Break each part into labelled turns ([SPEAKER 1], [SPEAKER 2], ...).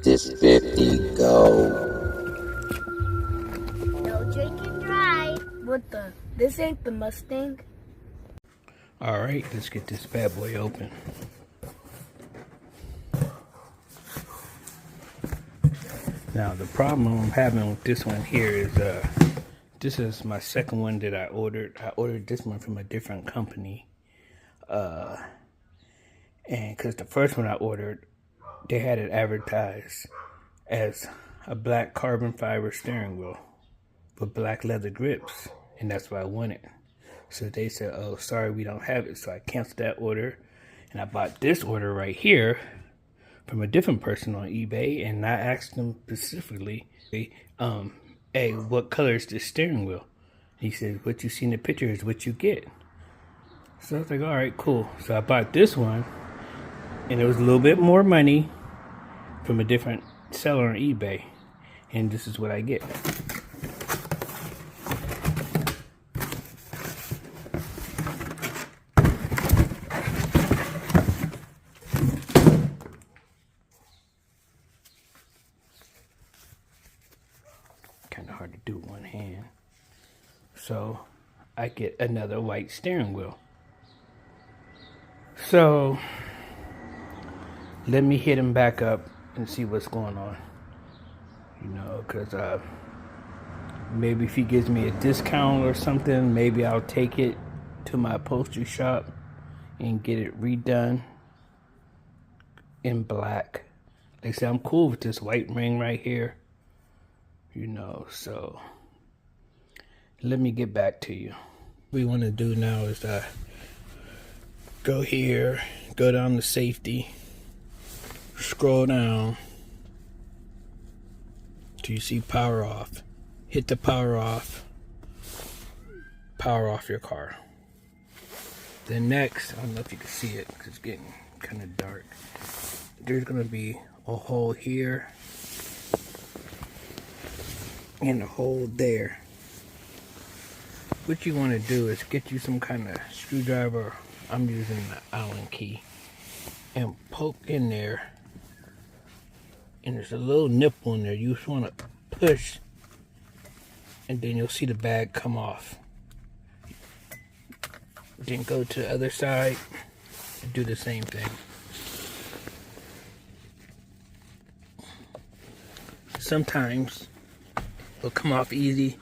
[SPEAKER 1] This 50 go.
[SPEAKER 2] No drink and drive. What the? This ain't the Mustang.
[SPEAKER 3] Alright, let's get this bad boy open. Now the problem I'm having with this one here is this is my second one that I ordered. I ordered this one from a different company. And because the first one I ordered, they had it advertised as a black carbon fiber steering wheel with black leather grips, and that's what I wanted. So they said, oh, sorry, we don't have it. So I canceled that order, and I bought this order right here from a different person on eBay, and I asked them specifically, hey, what color is this steering wheel? He said, what you see in the picture is what you get. So I was like, all right, cool. So I bought this one, and it was a little bit more money from a different seller on eBay, and this is what I get. Kind of hard to do with one hand. So I get another white steering wheel. So let me hit him back up and see what's going on. You know, because maybe if he gives me a discount or something, maybe I'll take it to my upholstery shop and get it redone in black. Like I said, I'm cool with this white ring right here. You know, so let me get back to you. What we want to do now is go here, go down to safety, scroll down till you see power off. Hit the power off your car. Then next, I don't know if you can see it because it's getting kind of dark. There's going to be a hole here and a hole there. What you want to do is get you some kind of screwdriver. I'm using the Allen key, and poke in there, and there's a little nipple in there. You just want to push, and then you'll see the bag come off. Then go to the other side and do the same thing. Sometimes it'll come off easy,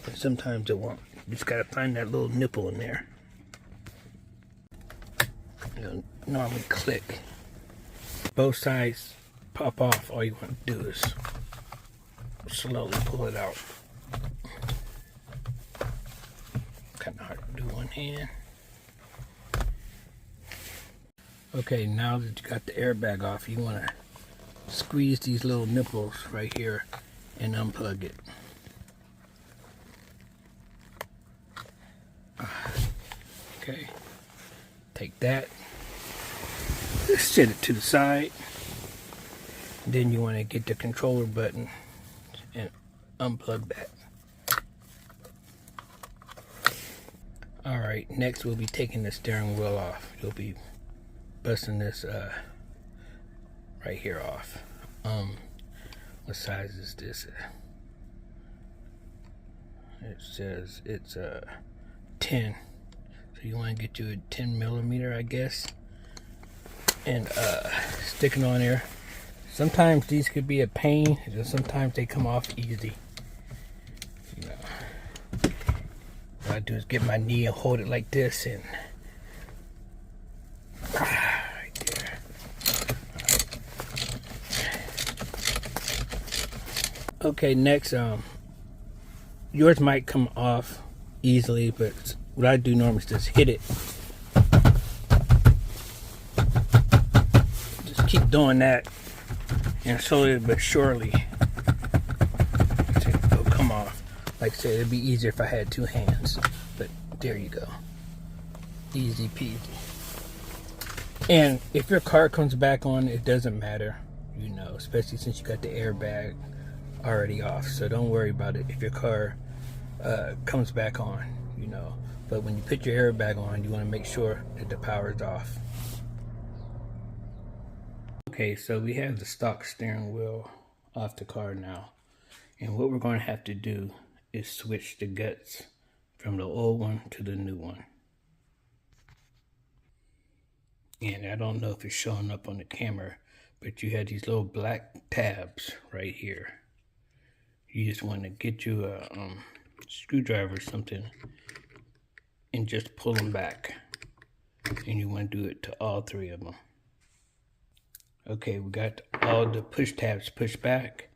[SPEAKER 3] but sometimes it won't. You just gotta find that little nipple in there. It'll normally click. Both sides pop off. All you want to do is slowly pull it out. Kind of hard to do one hand. Okay, now that you got the airbag off, you want to squeeze these little nipples right here and unplug it. Okay, take that, set it to the side. Then you want to get the controller button and unplug that. Alright, next we'll be taking the steering wheel off. You'll be busting this right here off. What size is this? It says it's 10. So you want to get you a 10 millimeter, I guess, and stick it on there. Sometimes these could be a pain, and sometimes they come off easy. You know, what I do is get my knee and hold it like this, and right there. Okay, next, yours might come off easily, but what I do normally is just hit it. Just keep doing that, and slowly but surely it'll come off. Like I said, it'd be easier if I had two hands, but there you go. Easy peasy. And if your car comes back on, it doesn't matter, you know, especially since you got the airbag already off. So don't worry about it if your car comes back on, you know. But when you put your airbag on, you want to make sure that the power is off. Okay, Okay, so we have the stock steering wheel off the car now. And what we're going to have to do is switch the guts from the old one to the new one. And I don't know if it's showing up on the camera, but you have these little black tabs right here. You just want to get you a screwdriver or something and just pull them back. And you want to do it to all three of them. Okay, we got all the push tabs pushed back.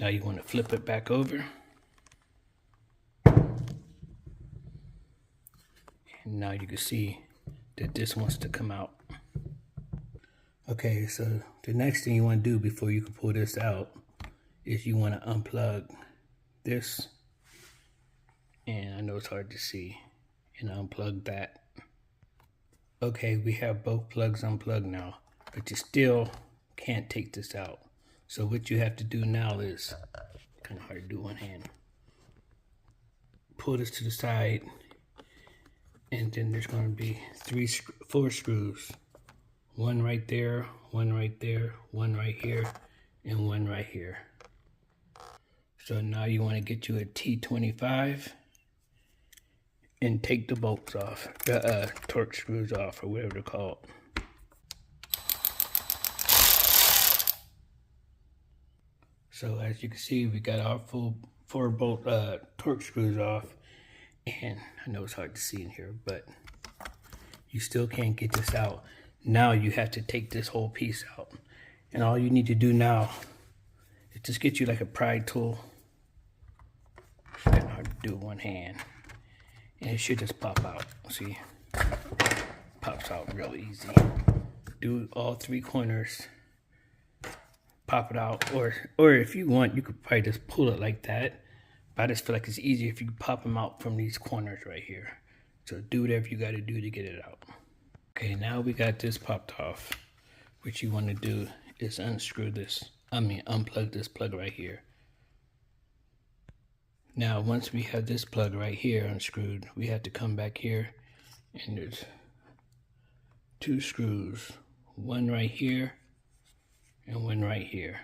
[SPEAKER 3] Now you want to flip it back over. And now you can see that this wants to come out. Okay, so the next thing you want to do before you can pull this out is you want to unplug this. And I know it's hard to see. And unplug that. Okay, we have both plugs unplugged now, but you still can't take this out. So what you have to do now is, kind of hard to do one hand, pull this to the side, and then there's going to be four screws. One right there, one right there, one right here, and one right here. So now you want to get you a T25 and take the bolts off, the torque screws off, or whatever they're called. So as you can see, we got our full 4-bolt torque screws off, and I know it's hard to see in here, but you still can't get this out. Now you have to take this whole piece out, and all you need to do now is just get you like a pry tool. It's kind of hard to do with one hand, and it should just pop out. See, pops out real easy. Do all 3 corners. Pop it out, or if you want, you could probably just pull it like that. But I just feel like it's easier if you pop them out from these corners right here. So do whatever you got to do to get it out. Okay, now we got this popped off. What you want to do is unplug this plug right here. Now, once we have this plug right here unscrewed, we have to come back here, and there's 2 screws, one right here and one right here.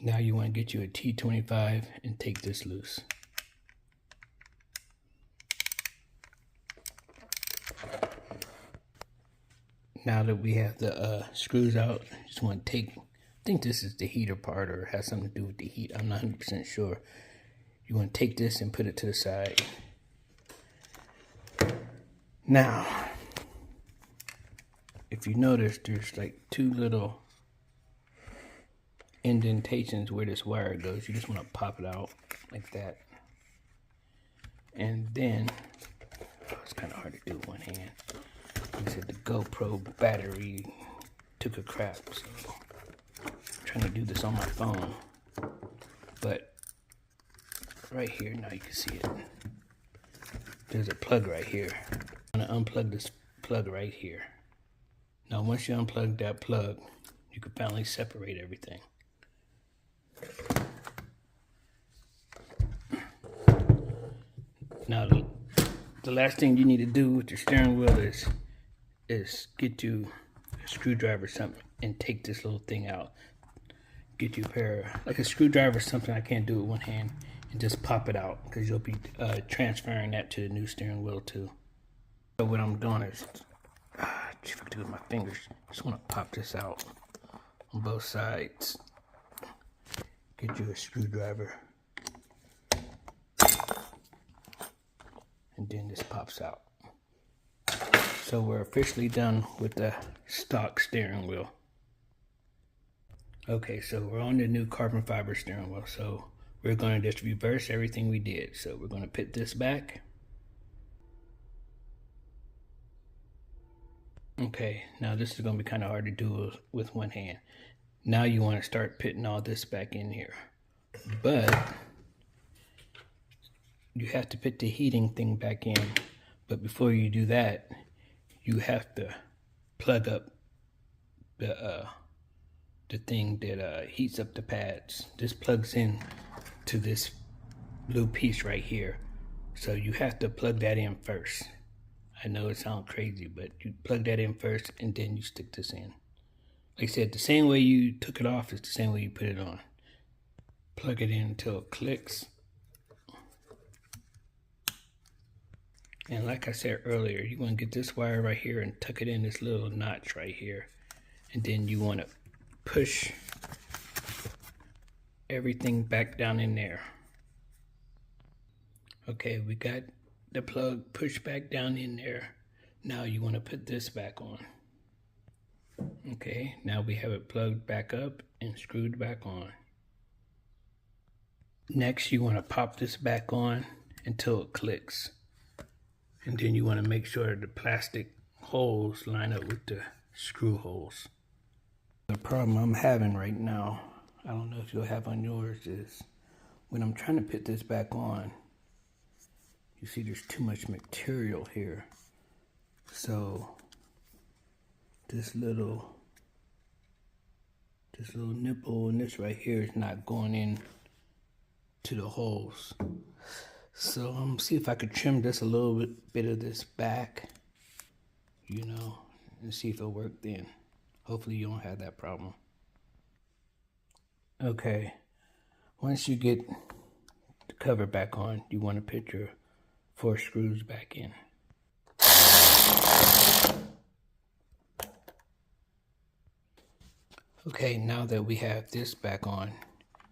[SPEAKER 3] Now you want to get you a T25 and take this loose. Now that we have the screws out, just want to take, I think this is the heater part or has something to do with the heat. I'm not 100% sure. You want to take this and put it to the side. Now, if you notice, there's like 2 little indentations where this wire goes. You just want to pop it out like that. And then, it's kind of hard to do with one hand. Like I said, the GoPro battery took a crap, so I'm trying to do this on my phone. But right here, now you can see it. There's a plug right here. I'm going to unplug this plug right here. Now, once you unplug that plug, you can finally separate everything. Now, the last thing you need to do with your steering wheel is get you a screwdriver or something and take this little thing out. Get you a pair, like a screwdriver or something. I can't do it with one hand, and just pop it out because you'll be transferring that to the new steering wheel too. So what I'm doing is, if I can do it with my fingers, just want to pop this out on both sides. Get you a screwdriver, and then this pops out. So we're officially done with the stock steering wheel. Okay, so we're on the new carbon fiber steering wheel. So we're going to just reverse everything we did. So we're going to put this back. Okay, now this is going to be kind of hard to do with one hand. Now you want to start putting all this back in here. But you have to put the heating thing back in. But before you do that, you have to plug up the thing that heats up the pads. This plugs in to this blue piece right here. So you have to plug that in first. I know it sounds crazy, but you plug that in first and then you stick this in. Like I said, the same way you took it off is the same way you put it on. Plug it in until it clicks. And like I said earlier, you want to get this wire right here and tuck it in this little notch right here. And then you want to push everything back down in there. Okay, we got the plug pushed back down in there. Now you want to put this back on. Okay, now we have it plugged back up and screwed back on. Next, you want to pop this back on until it clicks. And then you want to make sure the plastic holes line up with the screw holes. The problem I'm having right now, I don't know if you'll have on yours, is when I'm trying to put this back on, you see there's too much material here. So this little nipple and this right here is not going in to the holes. So I'm gonna see if I could trim this a little bit of this back, you know, and see if it'll work then. Hopefully you don't have that problem. Okay, once you get the cover back on, you want to put your 4 screws back in. Okay, now that we have this back on,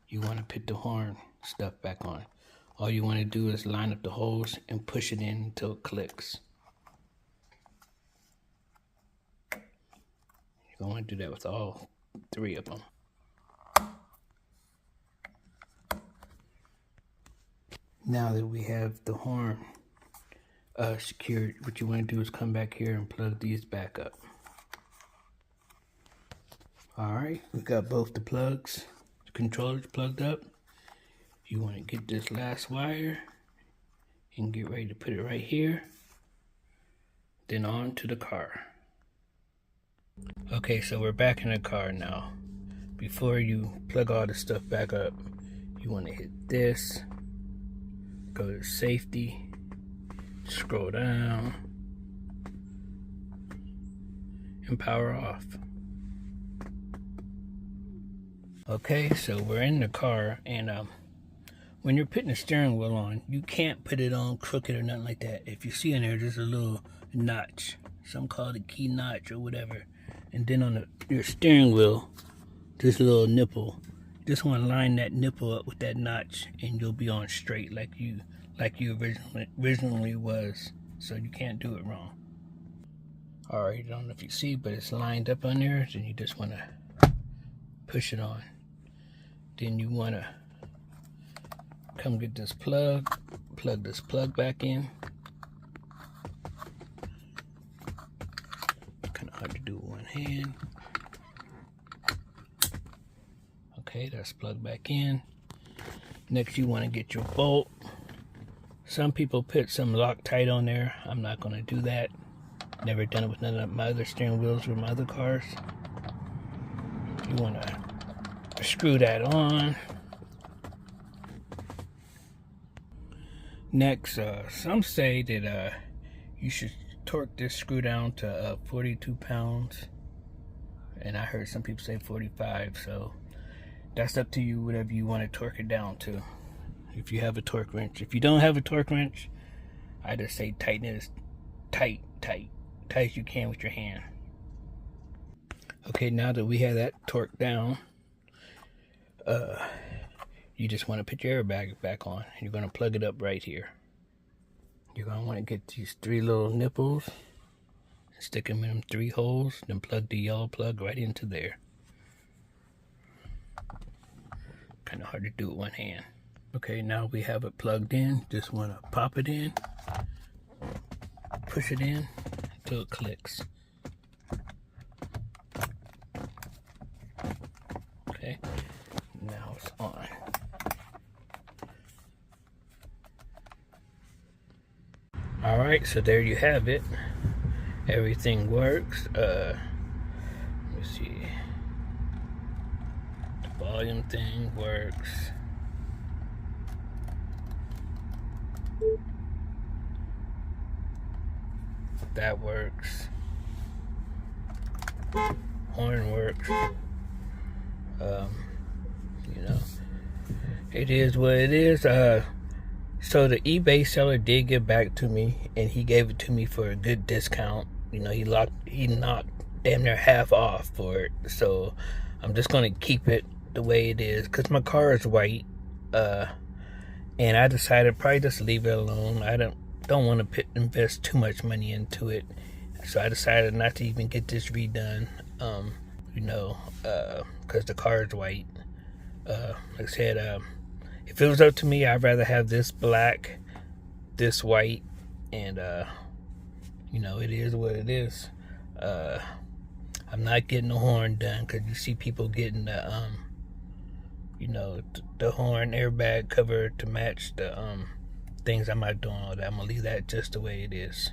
[SPEAKER 3] you want to put the horn stuff back on. All you want to do is line up the holes and push it in until it clicks. You're going to want to do that with all 3 of them. Now that we have the horn secured, what you want to do is come back here and plug these back up. Alright, we got both the plugs, the controllers plugged up. You want to get this last wire and get ready to put it right here, then on to the car. Okay, so we're back in the car now. Before you plug all the stuff back up, you want to hit this, go to safety, scroll down, and power off. Okay, so we're in the car, and when you're putting the steering wheel on, you can't put it on crooked or nothing like that. If you see in there, there's a little notch. Some call it a key notch or whatever. And then on your steering wheel, this little nipple. Just want to line that nipple up with that notch, and you'll be on straight like you originally was. So you can't do it wrong. Alright, I don't know if you see, but it's lined up on there. Then you just want to push it on. Then you want to come get this plug this plug back in. Kind of hard to do with one hand. Okay, that's plugged back in. Next, you want to get your bolt. Some people put some Loctite on there. I'm not going to do that. Never done it with none of my other steering wheels or my other cars. You want to screw that on. Next, some say that you should torque this screw down to 42 pounds. And I heard some people say 45, so that's up to you, whatever you want to torque it down to. If you have a torque wrench. If you don't have a torque wrench, I just say tighten it as tight as you can with your hand. Okay, now that we have that torqued down, you just want to put your airbag back on. You're going to plug it up right here. You're going to want to get these 3 little nipples, stick them in them 3 holes, then plug the yellow plug right into there. Kind of hard to do with one hand. Okay, now we have it plugged in. Just want to pop it in, push it in until it clicks. Okay, now it's on. Alright, so there you have it. Everything works. Let me see. The volume thing works. That works. horn works. You know, it is what it is. So the eBay seller did get back to me, and he gave it to me for a good discount. You know, he knocked damn near half off for it. So I'm just gonna keep it the way it is, cause my car is white. And I decided probably just leave it alone. I don't want to invest too much money into it, so I decided not to even get this redone. You know, cause the car is white. Like I said, if it was up to me, I'd rather have this black, this white, and you know, it is what it is. I'm not getting the horn done, because you see people getting the you know, the horn airbag cover to match the things. I'm not doing all that. I'm gonna leave that just the way it is.